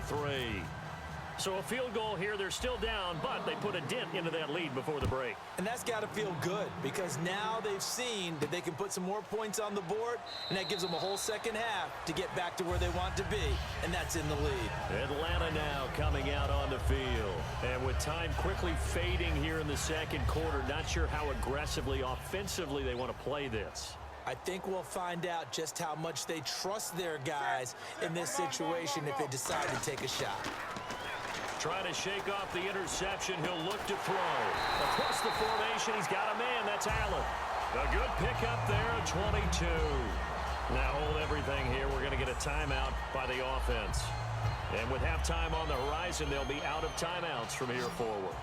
3. So a field goal here. They're still down, but they put a dent into that lead before the break. And that's got to feel good because now they've seen that they can put some more points on the board, and that gives them a whole second half to get back to where they want to be, and that's in the lead. Atlanta now coming out on the field. And with time quickly fading here in the second quarter, not sure how aggressively, offensively they want to play this. I think we'll find out just how much they trust their guys in this situation if they decide to take a shot. Trying to shake off the interception. He'll look to throw. Across the formation, he's got a man. That's Allen. A good pickup there at 22. Now hold everything here. We're going to get a timeout by the offense. And with halftime on the horizon, they'll be out of timeouts from here forward.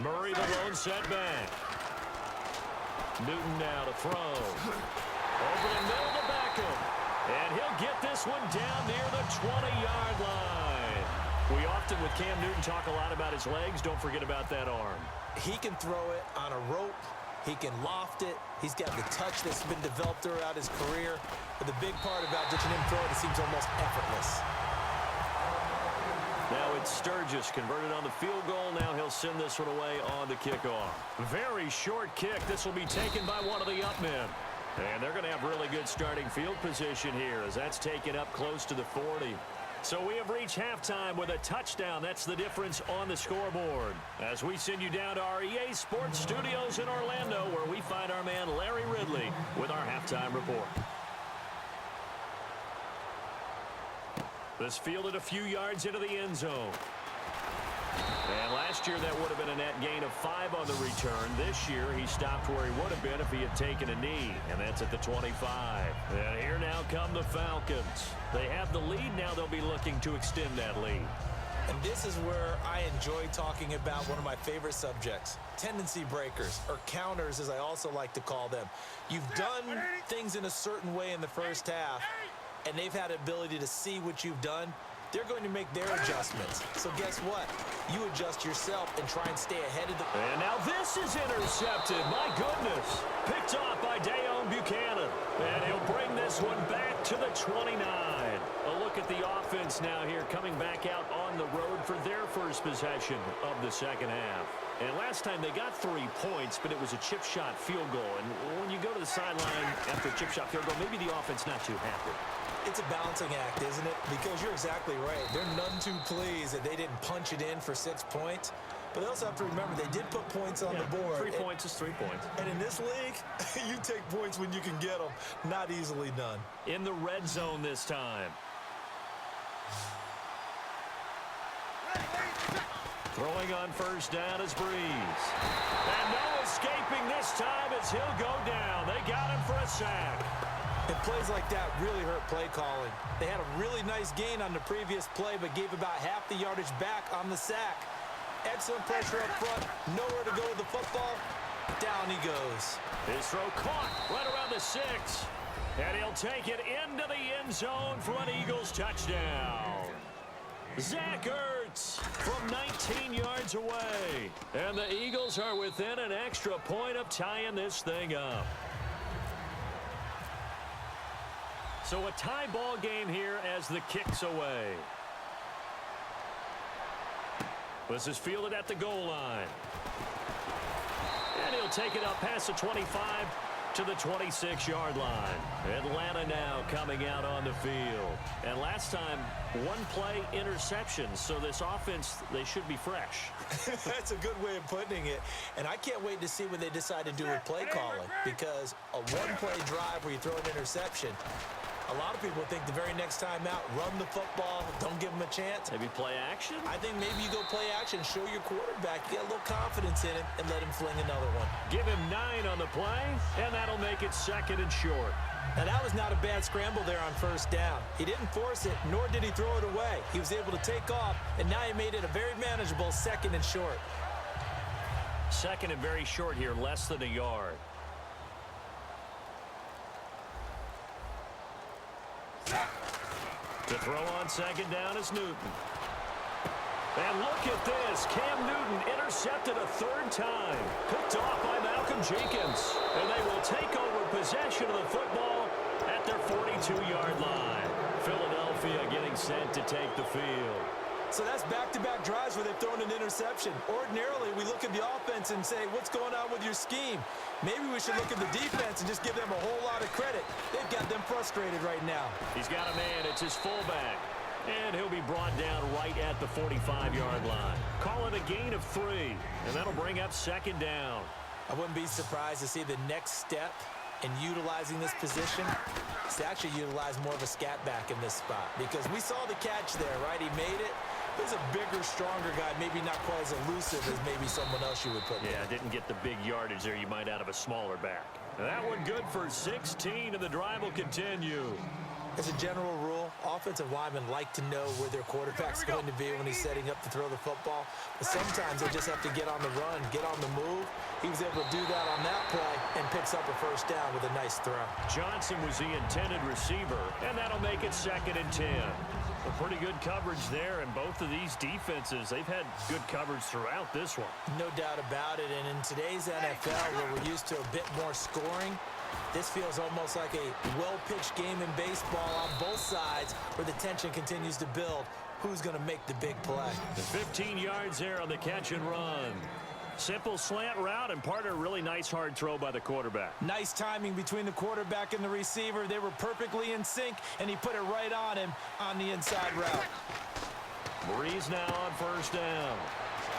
Murray, the lone setback. Newton now to throw. Over the middle to Beckham. And he'll get this one down near the 20-yard line. We often, with Cam Newton, talk a lot about his legs. Don't forget about that arm. He can throw it on a rope. He can loft it. He's got the touch that's been developed throughout his career. But the big part about ditching him throw it seems almost effortless. Now it's Sturgis converted on the field goal. Now he'll send this one away on the kickoff. Very short kick. This will be taken by one of the up men. And they're going to have really good starting field position here as that's taken up close to the 40. So we have reached halftime with a touchdown. That's the difference on the scoreboard. As we send you down to our EA Sports Studios in Orlando, where we find our man Larry Ridley with our halftime report. This fielded a few yards into the end zone. And last year that would have been a net gain of 5 on the return. This year he stopped where he would have been if he had taken a knee, and that's at the 25. And here now come the Falcons. They have the lead. Now they'll be looking to extend that lead. And this is where I enjoy talking about one of my favorite subjects, tendency breakers, or counters as I also like to call them. You've done things in a certain way in the first half, and they've had the ability to see what you've done. They're going to make their adjustments. So guess what? You adjust yourself and try and stay ahead of the... And now this is intercepted. My goodness. Picked off by Dayon Buchanan. And he'll bring this one back to the 29. A look at the offense now here coming back out on the road for their first possession of the second half. And last time they got 3 points, but it was a chip shot field goal. And when you go to the sideline after a chip shot field goal, maybe the offense not too happy. It's a balancing act, isn't it? Because you're exactly right. They're none too pleased that they didn't punch it in for 6 points. But they also have to remember they did put points on the board. 3 points is 3 points. And in this league, you take points when you can get them. Not easily done. In the red zone this time. Throwing on first down is Breeze. And no escaping this time as he'll go down. They got him for a sack. And plays like that really hurt play calling. They had a really nice gain on the previous play, but gave about half the yardage back on the sack. Excellent pressure up front. Nowhere to go with the football. Down he goes. His throw caught right around the 6. And he'll take it into the end zone for an Eagles touchdown. Zach Ertz from 19 yards away. And the Eagles are within an extra point of tying this thing up. So a tie ball game here as the kick's away. This is fielded at the goal line. And he'll take it up past the 25 to the 26-yard line. Atlanta now coming out on the field. And last time, 1 play interception. So this offense, they should be fresh. That's a good way of putting it. And I can't wait to see what they decide to do with play calling. Because a 1-play drive where you throw an interception, a lot of people think the very next time out, run the football, don't give them a chance. Maybe play action? I think maybe you go play action, show your quarterback, get a little confidence in him, and let him fling another one. Give him 9 on the play, and that'll make it 2nd and short. Now, that was not a bad scramble there on first down. He didn't force it, nor did he throw it away. He was able to take off, and now he made it a very manageable 2nd and short. 2nd and very short here, less than a yard. To throw on 2nd down is Newton. And look at this. Cam Newton intercepted a 3rd time. Picked off by Malcolm Jenkins. And they will take over possession of the football at at their 42-yard line. Philadelphia getting set to take the field. So that's back-to-back drives where they've thrown an interception. Ordinarily, we look at the offense and say, what's going on with your scheme? Maybe we should look at the defense and just give them a whole lot of credit. They've got them frustrated right now. He's got a man. It's his fullback. And he'll be brought down right at the 45-yard line. Call it a gain of 3, and that'll bring up second down. I wouldn't be surprised to see the next step in utilizing this position is to actually utilize more of a scat back in this spot, because we saw the catch there, right? He made it. He's a bigger, stronger guy, maybe not quite as elusive as maybe someone else you would put Yeah, there. didn't get the big yardage there you might out of a smaller back. That one good for 16, and the drive will continue. As a general rule, offensive linemen like to know where their quarterback's going to be when he's setting up to throw the football. But sometimes they just have to get on the run, get on the move. He was able to do that on that play and picks up a first down with a nice throw. Johnson was the intended receiver, and that'll make it second and 10. A pretty good coverage there, and both of these defenses, they've had good coverage throughout this one. No doubt about it, and in today's NFL, where we're used to a bit more scoring, this feels almost like a well-pitched game in baseball on both sides where the tension continues to build. Who's going to make the big play? The 15 yards there on the catch and run. Simple slant route, and part of a really nice hard throw by the quarterback. Nice timing between the quarterback and the receiver. They were perfectly in sync, and he put it right on him on the inside route. Breeze now on first down.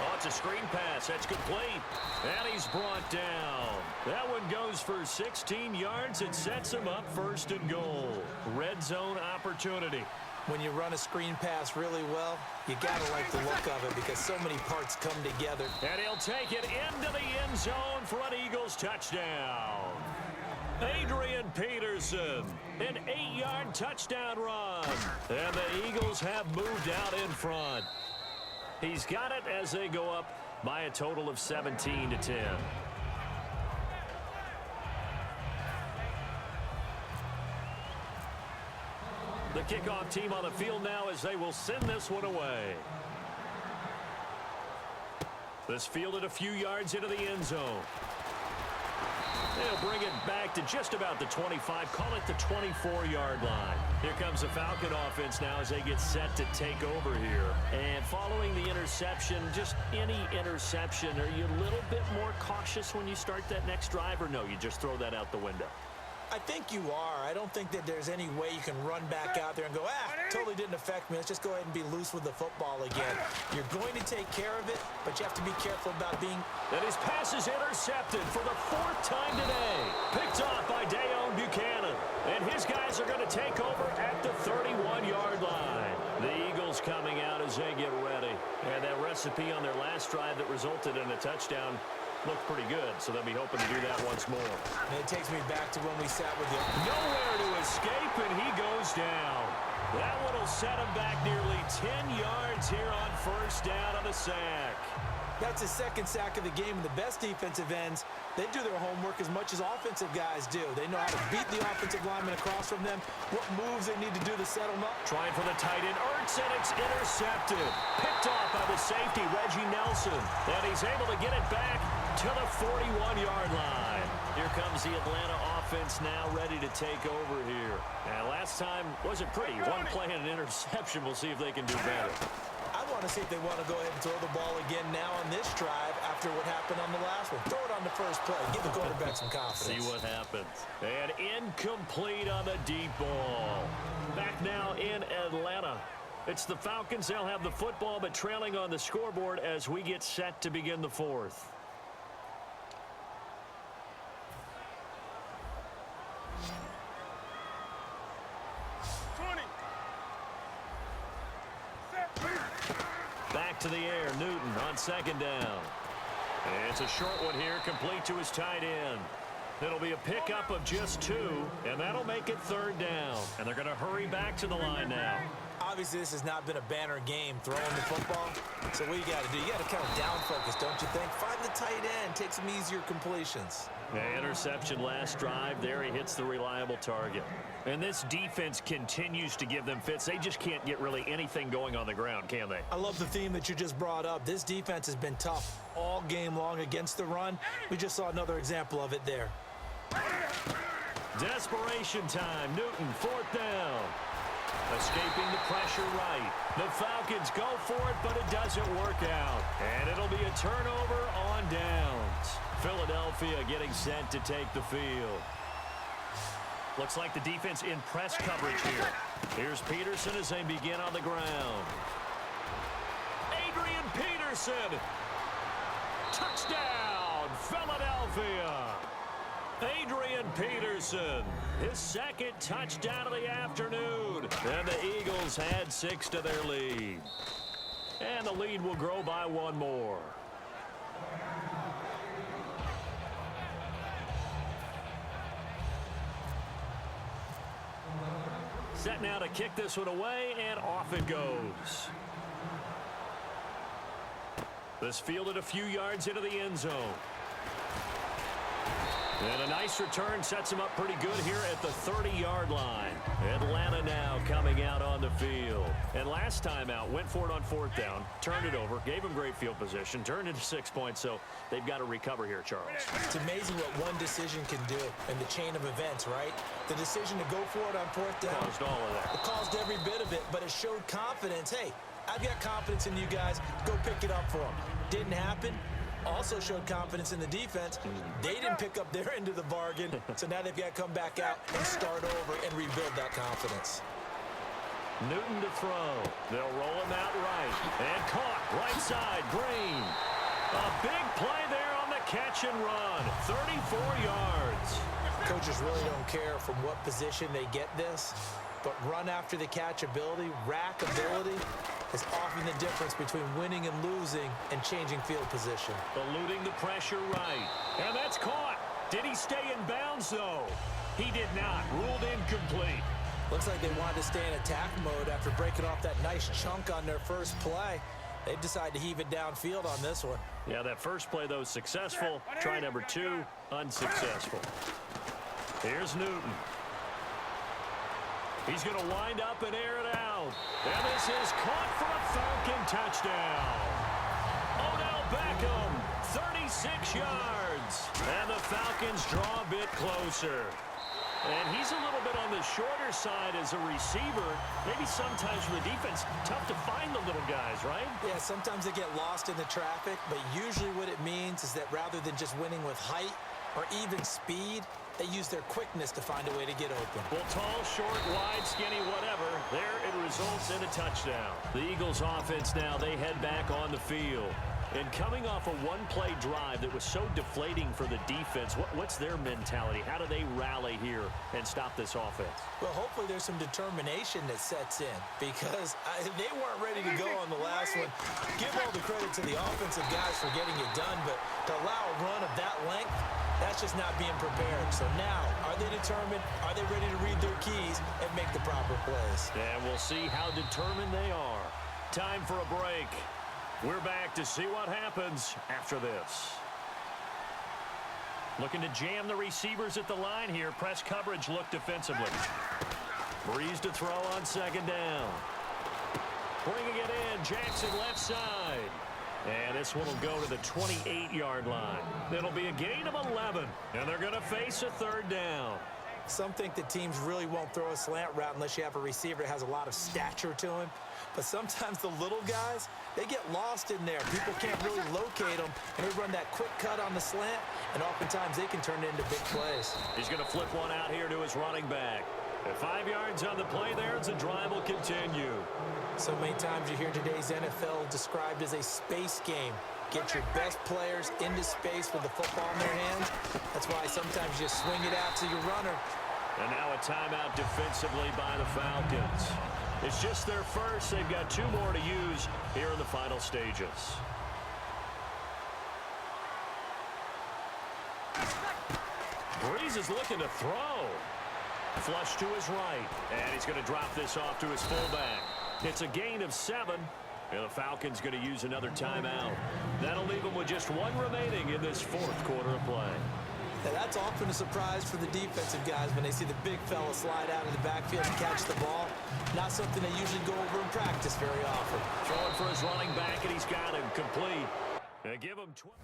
Oh, it's a screen pass. That's complete. And he's brought down. That one goes for 16 yards. It sets him up first and goal. Red zone opportunity. When you run a screen pass really well, you got to like the look of it because so many parts come together. And he'll take it into the end zone for an Eagles touchdown. Adrian Peterson, an 8-yard touchdown run. And the Eagles have moved out in front. He's got it as they go up by a total of 17-10. The kickoff team on the field now as they will send this one away. This fielded a few yards into the end zone. They'll bring it back to just about the 25, call it the 24-yard line. Here comes the Falcon offense now as they get set to take over here. And following the interception, just any interception, are you a little bit more cautious when you start that next drive, or no, you just throw that out the window? I think you are. I don't think that there's any way you can run back out there and go, totally didn't affect me. Let's just go ahead and be loose with the football again. You're going to take care of it, but you have to be careful about being... And his pass is intercepted for the 4th time today. Picked off by Dayon Buchanan. And his guys are going to take over at the 31-yard line. The Eagles coming out as they get ready. And that recipe on their last drive that resulted in a touchdown looked pretty good, so they'll be hoping to do that once more. And it takes me back to when we sat with you. Nowhere to escape, and he goes down. That one will set him back nearly 10 yards here on first down on the sack. That's his second sack of the game, and the best defensive ends, they do their homework as much as offensive guys do. They know how to beat the offensive lineman across from them, what moves they need to do to set them up. Trying for the tight end, Ertz, and it's intercepted. Picked off by the safety, Reggie Nelson. And he's able to get it back to the 41-yard line. Here comes the Atlanta offense now ready to take over here. And last time wasn't pretty. One play and an interception. We'll see if they can do better. I want to see if they want to go ahead and throw the ball again now on this drive after what happened on the last one. Throw it on the first play. Give the quarterback some confidence. See what happens. And incomplete on the deep ball. Back now in Atlanta. It's the Falcons. They'll have the football, but trailing on the scoreboard as we get set to begin the 4th. Back to the air, Newton on second down. And it's a short one here, complete to his tight end. It'll be a pickup of just 2, and that'll make it 3rd down. And they're going to hurry back to the line now. Obviously, this has not been a banner game throwing the football. So what you got to do, you got to kind of down focus, don't you think? Find the tight end, take some easier completions. Yeah, interception last drive. There he hits the reliable target. And this defense continues to give them fits. They just can't get really anything going on the ground, can they? I love the theme that you just brought up. This defense has been tough all game long against the run. We just saw another example of it there. Desperation time. Newton, 4th down. Escaping the pressure right. The Falcons go for it, but it doesn't work out. And it'll be a turnover on downs. Philadelphia getting sent to take the field. Looks like the defense in press coverage here. Here's Peterson as they begin on the ground. Adrian Peterson. Touchdown, Philadelphia. Adrian Peterson, his 2nd touchdown of the afternoon. And the Eagles add 6 to their lead. And the lead will grow by 1 more. Set now to kick this one away, and off it goes. This fielded a few yards into the end zone. And a nice return sets him up pretty good here at the 30-yard line. Atlanta now coming out on the field. And last time out, went for it on 4th down, turned it over, gave him great field position, turned into 6 points, so they've got to recover here, Charles. It's amazing what one decision can do in the chain of events, right? The decision to go for it on 4th down. Caused all of that. It caused every bit of it, but it showed confidence. Hey, I've got confidence in you guys. Go pick it up for them. Didn't happen. Also showed confidence in the defense. They didn't pick up their end of the bargain, so now they've got to come back out and start over and rebuild that confidence. Newton to throw. They'll roll him out right. And caught right side. Green. A big play there on the catch and run. 34 yards. Coaches really don't care from what position they get this, but run after the catch ability, rack ability, is often the difference between winning and losing and changing field position. Eluding the pressure right. And that's caught. Did he stay in bounds, though? He did not. Ruled incomplete. Looks like they wanted to stay in attack mode after breaking off that nice chunk on their first play. They decided to heave it downfield on this one. Yeah, that first play, though, successful. Try number 2, unsuccessful. Here's Newton. He's going to wind up and air it out. And this is caught for a Falcon touchdown. Odell Beckham, 36 yards. And the Falcons draw a bit closer. And he's a little bit on the shorter side as a receiver. Maybe sometimes for the defense, tough to find the little guys, right? Yeah, sometimes they get lost in the traffic, but usually what it means is that rather than just winning with height or even speed, they use their quickness to find a way to get open. Well, tall, short, wide, skinny, whatever. There it results in a touchdown. The Eagles offense now, they head back on the field. And coming off a one-play drive that was so deflating for the defense, what's their mentality? How do they rally here and stop this offense? Well, hopefully there's some determination that sets in because they weren't ready to go on the last one. Give all the credit to the offensive guys for getting it done, but to allow a run of that length, that's just not being prepared. So now, are they determined? Are they ready to read their keys and make the proper plays? And we'll see how determined they are. Time for a break. We're back to see what happens after this. Looking to jam the receivers at the line here. Press coverage look defensively. Breeze to throw on 2nd down. Bringing it in, Jackson left side. And this one will go to the 28-yard line. It'll be a gain of 11, and they're going to face a 3rd down. Some think that teams really won't throw a slant route unless you have a receiver that has a lot of stature to him. But sometimes the little guys, they get lost in there. People can't really locate them, and they run that quick cut on the slant, and oftentimes they can turn it into big plays. He's going to flip one out here to his running back. At 5 yards on the play there, the drive will continue. So many times you hear today's NFL described as a space game. Get your best players into space with the football in their hands. That's why sometimes you swing it out to your runner. And now a timeout defensively by the Falcons. It's just their first. They've got 2 more to use here in the final stages. Breeze is looking to throw. Flush to his right. And he's going to drop this off to his fullback. It's a gain of 7. And the Falcons going to use another timeout. That'll leave them with just 1 remaining in this 4th quarter of play. Now that's often a surprise for the defensive guys when they see the big fella slide out of the backfield and catch the ball. Not something they usually go over in practice very often. Throwing for his running back, and he's got him complete. And give him 20.